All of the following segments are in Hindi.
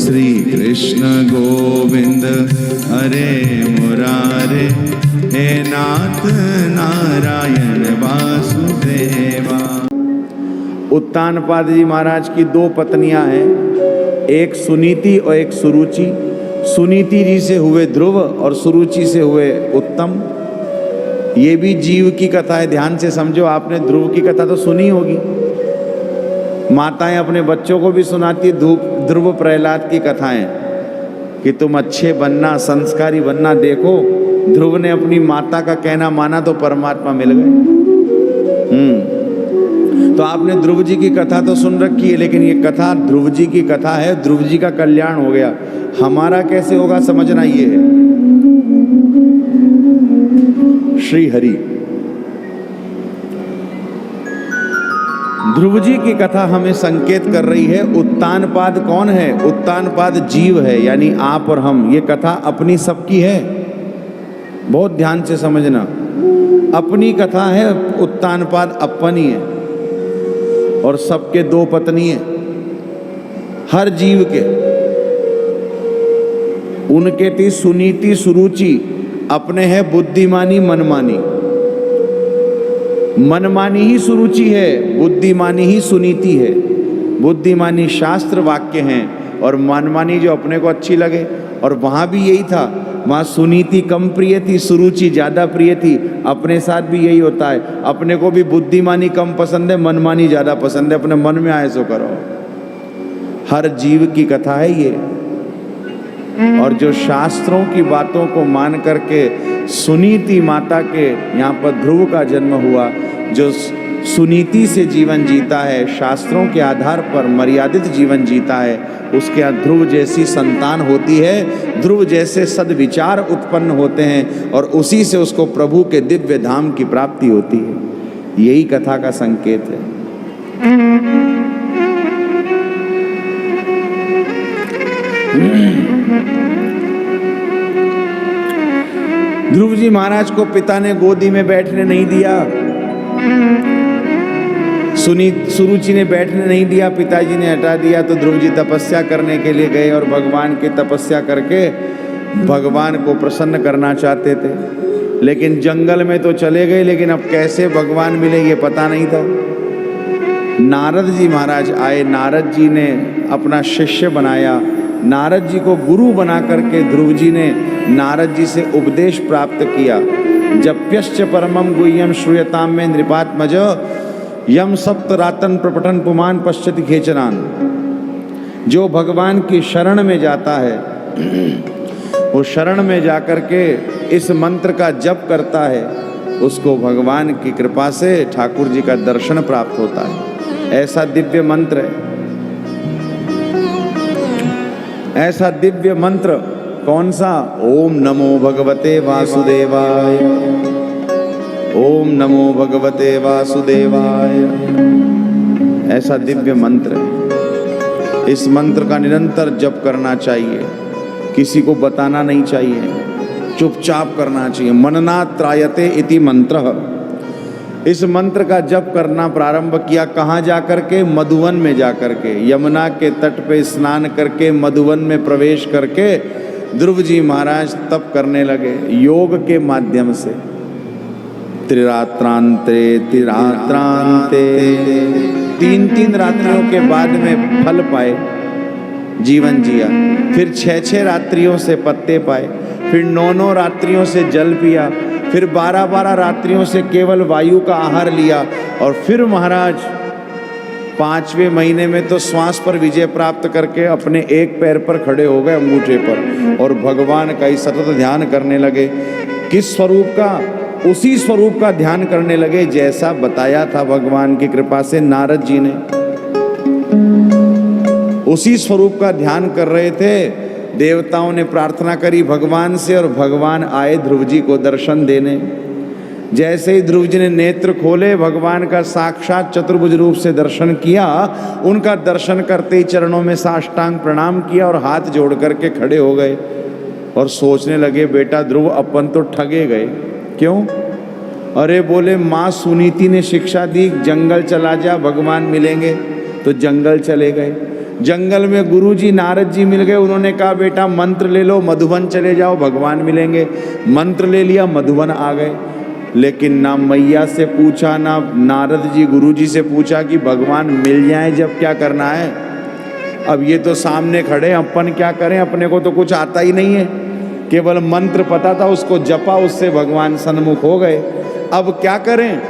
श्री कृष्ण गोविंद हरे मुरारे, हे नाथ नारायण वासुदेवा। उत्तानपाद जी महाराज की दो पत्नियां हैं, एक सुनीति और एक सुरुचि। सुनीति जी से हुए ध्रुव और सुरुचि से हुए उत्तम। ये भी जीव की कथा है, ध्यान से समझो। आपने ध्रुव की कथा तो सुनी होगी, माताएं अपने बच्चों को भी सुनाती ध्रुव प्रहलाद की कथाएं कि तुम अच्छे बनना, संस्कारी बनना। देखो ध्रुव ने अपनी माता का कहना माना तो परमात्मा मिल गए। तो आपने ध्रुव जी की कथा तो सुन रखी है, लेकिन ये कथा ध्रुव जी की कथा है, ध्रुव जी का कल्याण हो गया, हमारा कैसे होगा समझना ये है। श्री हरि ध्रुव जी की कथा हमें संकेत कर रही है। उत्तानपाद कौन है? उत्तानपाद जीव है, यानी आप और हम। ये कथा अपनी सबकी है, बहुत ध्यान से समझना। अपनी कथा है, उत्तानपाद अपनी है, और सबके दो पत्नी है, हर जीव के। उनके थी सुनीति सुरुचि, अपने है बुद्धिमानी मनमानी। मनमानी ही सुरुचि है, बुद्धिमानी ही सुनीति है। बुद्धिमानी शास्त्र वाक्य हैं और मनमानी जो अपने को अच्छी लगे। और वहाँ भी यही था, वहाँ सुनीति कम प्रिय थी, सुरुचि ज़्यादा प्रिय थी। अपने साथ भी यही होता है, अपने को भी बुद्धिमानी कम पसंद है, मनमानी ज़्यादा पसंद है। अपने मन में आए सो करो। हर जीव की कथा है ये। और जो शास्त्रों की बातों को मान करके सुनीति माता के यहाँ पर ध्रुव का जन्म हुआ, जो सुनीति से जीवन जीता है, शास्त्रों के आधार पर मर्यादित जीवन जीता है, उसके यहाँ ध्रुव जैसी संतान होती है, ध्रुव जैसे सद्विचार उत्पन्न होते हैं, और उसी से उसको प्रभु के दिव्य धाम की प्राप्ति होती है। यही कथा का संकेत है। ध्रुव जी महाराज को पिता ने गोदी में बैठने नहीं दिया, सुरुचि ने बैठने नहीं दिया, पिताजी ने हटा दिया। तो ध्रुव जी तपस्या करने के लिए गए और भगवान की तपस्या करके भगवान को प्रसन्न करना चाहते थे। लेकिन जंगल में तो चले गए, लेकिन अब कैसे भगवान मिले ये पता नहीं था। नारद जी महाराज आए, नारद जी ने अपना शिष्य बनाया, नारद जी को गुरु बना करके ध्रुव जी ने नारद जी से उपदेश प्राप्त किया। जप्यश्च परमं गुह्यं श्रूयताम में नृपात्मज, यम सप्त रातन प्रपटन पुमान पश्यति खेचनान। जो भगवान की शरण में जाता है, वो शरण में जाकर के इस मंत्र का जप करता है, उसको भगवान की कृपा से ठाकुर जी का दर्शन प्राप्त होता है। ऐसा दिव्य मंत्र है। ऐसा दिव्य मंत्र कौन सा? ओम नमो भगवते वासुदेवाय, ओम नमो भगवते वासुदेवाय। ऐसा दिव्य मंत्र है। इस मंत्र का निरंतर जप करना चाहिए, किसी को बताना नहीं चाहिए, चुपचाप करना चाहिए। मनना त्रायते इति मंत्र। इस मंत्र का जप करना प्रारंभ किया कहाँ जाकर के? मधुवन में जाकर के। यमुना के तट पे स्नान करके मधुवन में प्रवेश करके ध्रुव जी महाराज तप करने लगे योग के माध्यम से। त्रिरात्रांते त्रिरात्रांते, 3 रात्रियों के बाद में फल पाए, जीवन जिया। फिर 6 रात्रियों से पत्ते पाए, फिर 9 रात्रियों से जल पिया, फिर 12 रात्रियों से केवल वायु का आहार लिया, और फिर महाराज 5वें महीने में तो श्वास पर विजय प्राप्त करके अपने एक पैर पर खड़े हो गए, अंगूठे पर, और भगवान का ही सतत ध्यान करने लगे। किस स्वरूप का? उसी स्वरूप का ध्यान करने लगे जैसा बताया था भगवान की कृपा से नारद जी ने। उसी स्वरूप का ध्यान कर रहे थे। देवताओं ने प्रार्थना करी भगवान से, और भगवान आए ध्रुव जी को दर्शन देने। जैसे ही ध्रुव जी ने नेत्र खोले, भगवान का साक्षात चतुर्भुज रूप से दर्शन किया। उनका दर्शन करते ही चरणों में साष्टांग प्रणाम किया और हाथ जोड़ करके खड़े हो गए, और सोचने लगे बेटा ध्रुव अपन तो ठगे गए। क्यों? अरे बोले माँ सुनीति ने शिक्षा दी, जंगल चला जा भगवान मिलेंगे, तो जंगल चले गए। जंगल में गुरुजी नारद जी मिल गए, उन्होंने कहा बेटा मंत्र ले लो, मधुबन चले जाओ, भगवान मिलेंगे। मंत्र ले लिया, मधुबन आ गए। लेकिन ना मैया से पूछा, ना नारद जी गुरुजी से पूछा कि भगवान मिल जाए जब क्या करना है। अब ये तो सामने खड़े, अपन क्या करें, अपने को तो कुछ आता ही नहीं है, केवल मंत्र पता था, उसको जपा, उससे भगवान सन्मुख हो गए। अब क्या करें?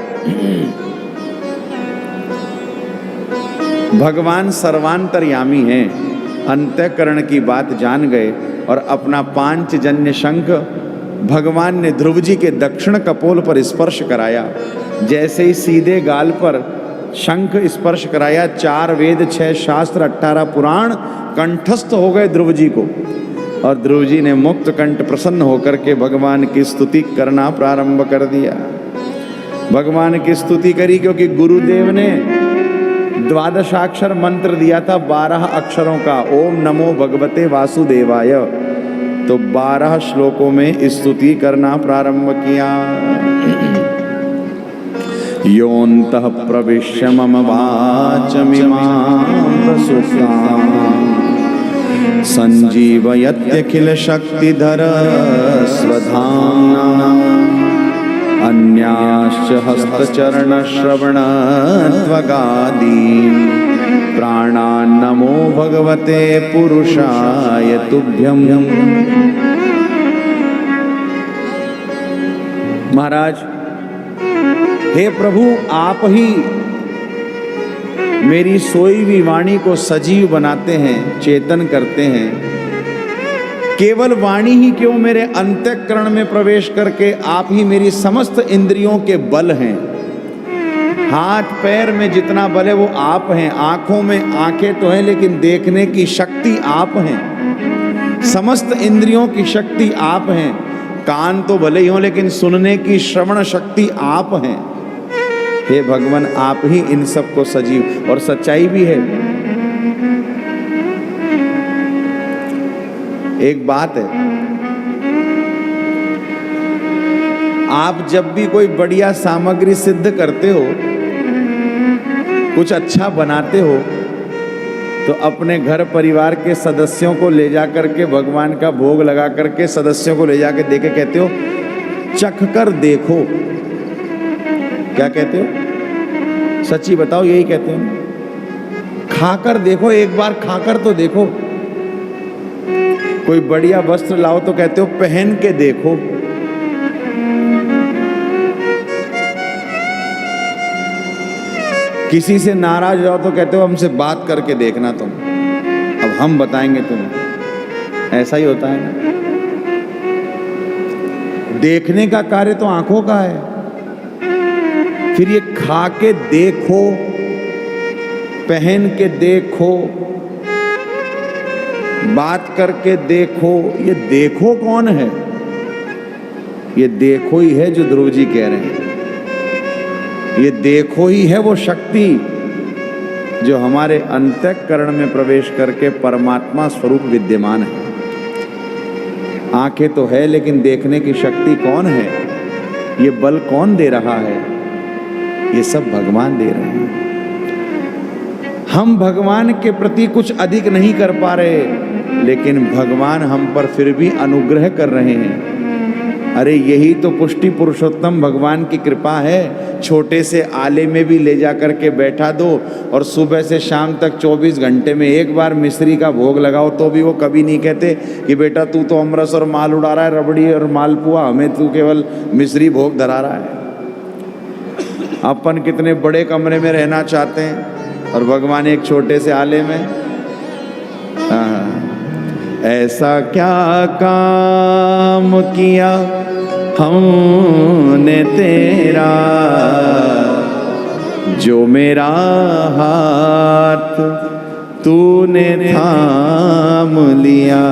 भगवान सर्वांतर्यामी हैं, अंतःकरण की बात जान गए और अपना पांचजन्य शंख भगवान ने ध्रुव जी के दक्षिण कपोल पर स्पर्श कराया। जैसे ही सीधे गाल पर शंख स्पर्श कराया, 4 वेद 6 शास्त्र 18 पुराण कंठस्थ हो गए ध्रुव जी को। और ध्रुव जी ने मुक्त कंठ प्रसन्न होकर के भगवान की स्तुति करना प्रारंभ कर दिया। भगवान की स्तुति करी, क्योंकि गुरुदेव ने 12 मंत्र दिया था, 12 अक्षरों का, ओम नमो भगवते वासुदेवाय। तो 12 श्लोकों में स्तुति करना प्रारंभ किया। योऽन्तः प्रविश्य मम वाचमिमां प्रसुप्तां संजीवयत्यखिल शक्तिधर स्वधाम्ना अन्याश्च हस्तचरण श्रवण त्वगादीन् प्राणान् नमो भगवते पुरुषाय तुभ्यम्। महाराज, हे प्रभु, आप ही मेरी सोई हुई वाणी को सजीव बनाते हैं, चेतन करते हैं। केवल वाणी ही क्यों, मेरे अंतःकरण में प्रवेश करके आप ही मेरी समस्त इंद्रियों के बल हैं। हाथ पैर में जितना बल है वो आप हैं, आंखों में आंखें तो हैं लेकिन देखने की शक्ति आप हैं, समस्त इंद्रियों की शक्ति आप हैं। कान तो भले ही हों लेकिन सुनने की श्रवण शक्ति आप हैं। हे भगवान, आप ही इन सब को सजीव, और सच्चाई भी है। एक बात है, आप जब भी कोई बढ़िया सामग्री सिद्ध करते हो, कुछ अच्छा बनाते हो, तो अपने घर परिवार के सदस्यों को ले जा करके भगवान का भोग लगा करके सदस्यों को ले जाके देके कहते हो चख कर देखो। क्या कहते हो? सच्ची बताओ, यही कहते हो। खाकर देखो, एक बार खाकर तो देखो। कोई बढ़िया वस्त्र लाओ तो कहते हो पहन के देखो। किसी से नाराज जाओ तो कहते हो हमसे बात करके देखना तुम, अब हम बताएंगे तुम्हें। ऐसा ही होता है ना। देखने का कार्य तो आंखों का है, फिर ये खा के देखो, पहन के देखो, बात करके देखो। ये देखो कौन है? ये देखो ही है जो ध्रुव जी कह रहे हैं। ये देखो ही है वो शक्ति जो हमारे अंतःकरण में प्रवेश करके परमात्मा स्वरूप विद्यमान है। आंखें तो है लेकिन देखने की शक्ति कौन है? ये बल कौन दे रहा है? ये सब भगवान दे रहे हैं। हम भगवान के प्रति कुछ अधिक नहीं कर पा रहे, लेकिन भगवान हम पर फिर भी अनुग्रह कर रहे हैं। अरे यही तो पुष्टि पुरुषोत्तम भगवान की कृपा है। छोटे से आले में भी ले जा कर के बैठा दो और सुबह से शाम तक 24 घंटे में एक बार मिश्री का भोग लगाओ, तो भी वो कभी नहीं कहते कि बेटा तू तो अमरस और माल उड़ा रहा है, रबड़ी और मालपुआ, हमें तू केवल मिश्री भोग धरा रहा है। अपन कितने बड़े कमरे में रहना चाहते हैं और भगवान एक छोटे से आले में। ऐसा क्या काम किया हमने तेरा, जो मेरा हाथ तूने थाम लिया।